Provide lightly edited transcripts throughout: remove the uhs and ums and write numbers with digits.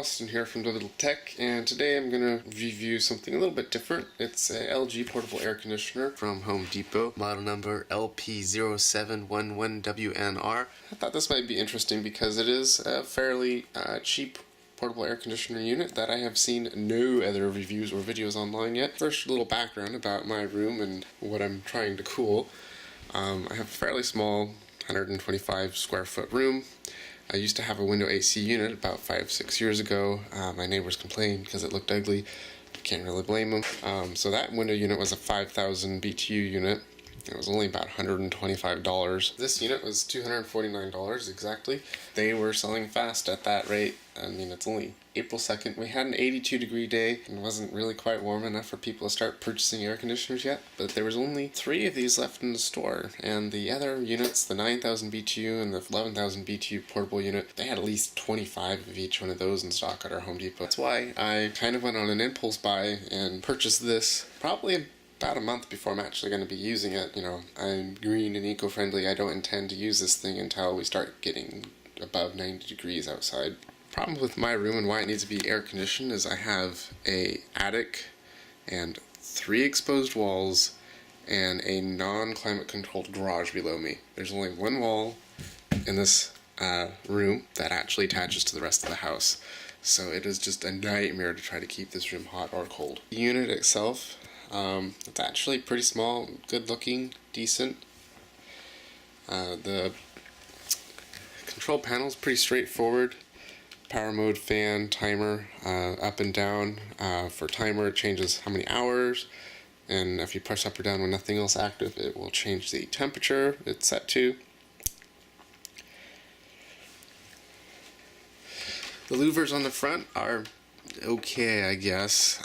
Austin here from Little Tech, and today I'm going to review something a little bit different. It's a LG Portable Air Conditioner from Home Depot, model number LP0711WNR. I thought this might be interesting because it is a fairly cheap portable air conditioner unit that I have seen no other reviews or videos online yet. First, a little background about my room and what I'm trying to cool. I have a fairly small 125 square foot room. I used to have a window AC unit about 5-6 years ago. My neighbors complained because it looked ugly. Can't really blame them. So that window unit was a 5,000 BTU unit. It was only about $125. This unit was $249 exactly. They were selling fast at that rate. I mean, it's only April 2nd. We had an 82-degree day and it wasn't really quite warm enough for people to start purchasing air conditioners yet. But there was only 3 of these left in the store. And the other units, the 9,000 BTU and the 11,000 BTU portable unit, they had at least 25 of each one of those in stock at our Home Depot. That's why I kind of went on an impulse buy and purchased this probably about a month before I'm actually going to be using it. You know, I'm green and eco-friendly. I don't intend to use this thing until we start getting above 90 degrees outside. Problem with my room and why it needs to be air conditioned is I have a attic and 3 exposed walls and a non-climate controlled garage below me. There's only one wall in this room that actually attaches to the rest of the house. So it is just a nightmare to try to keep this room hot or cold. The unit itself, it's actually pretty small, good looking, decent. The control panel is pretty straightforward. Power mode, fan, timer, up and down. For timer it changes how many hours, and if you press up or down when nothing else active it will change the temperature it's set to. The louvers on the front are okay, I guess.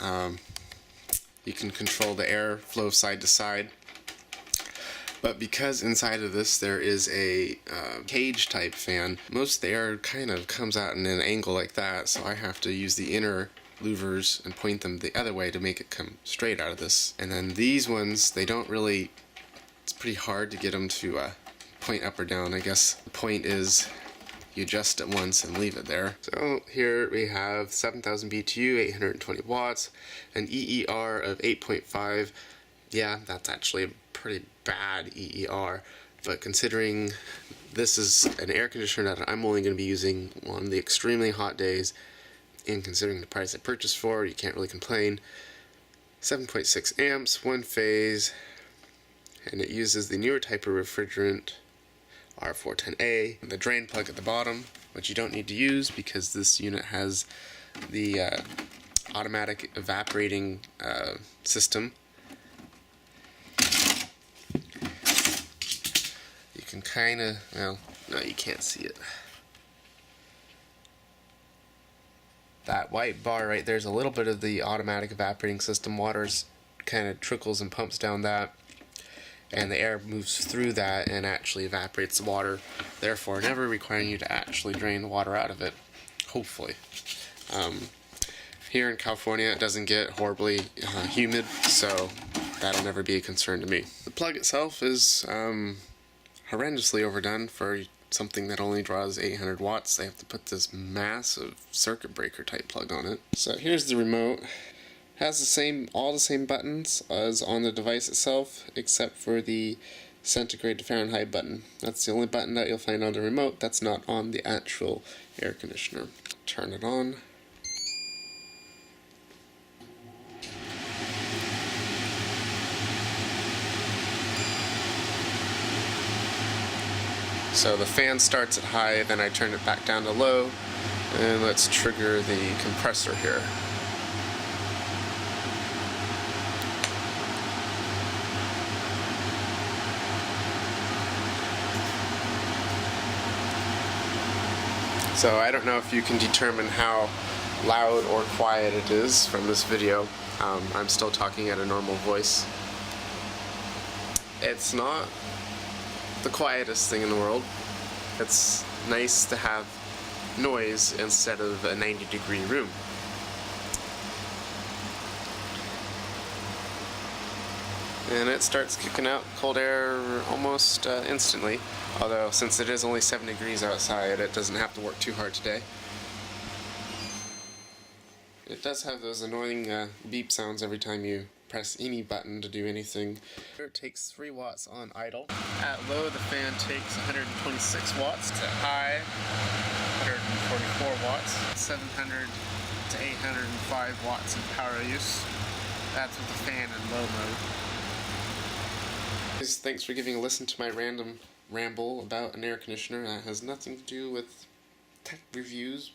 You can control the air flow side to side. But because inside of this there is a cage type fan, most of the air kind of comes out in an angle like that, so I have to use the inner louvers and point them the other way to make it come straight out of this. And then these ones, they don't really, it's pretty hard to get them to point up or down. I guess the point is you adjust it once and leave it there. So here we have 7,000 BTU, 820 watts, an EER of 8.5. Yeah, that's actually a pretty bad EER, but considering this is an air conditioner that I'm only going to be using on the extremely hot days, and considering the price I purchased for, you can't really complain. 7.6 amps, 1 phase, and it uses the newer type of refrigerant, R410A. The drain plug at the bottom, which you don't need to use because this unit has the automatic evaporating system. You can kind of, well, no, you can't see it. That white bar right there is a little bit of the automatic evaporating system. Water kind of trickles and pumps down that, and the air moves through that and actually evaporates the water, therefore never requiring you to actually drain the water out of it, hopefully. Here in California it doesn't get horribly humid, so that'll never be a concern to me. The plug itself is horrendously overdone for something that only draws 800 watts. They have to put this massive circuit breaker type plug on it. So here's the remote. Has all the same buttons as on the device itself, except for the centigrade to Fahrenheit button. That's the only button that you'll find on the remote that's not on the actual air conditioner. Turn it on. So the fan starts at high, then I turn it back down to low, and let's trigger the compressor here. So I don't know if you can determine how loud or quiet it is from this video. I'm still talking at a normal voice. It's not the quietest thing in the world. It's nice to have noise instead of a 90-degree room. And it starts kicking out cold air almost instantly, although since it is only 7 degrees outside, it doesn't have to work too hard today. It does have those annoying beep sounds every time you press any button to do anything. It takes 3 watts on idle. At low, the fan takes 126 watts. At high, 144 watts. 700 to 805 watts of power use. That's with the fan in low mode. Thanks for giving a listen to my random ramble about an air conditioner that has nothing to do with tech reviews.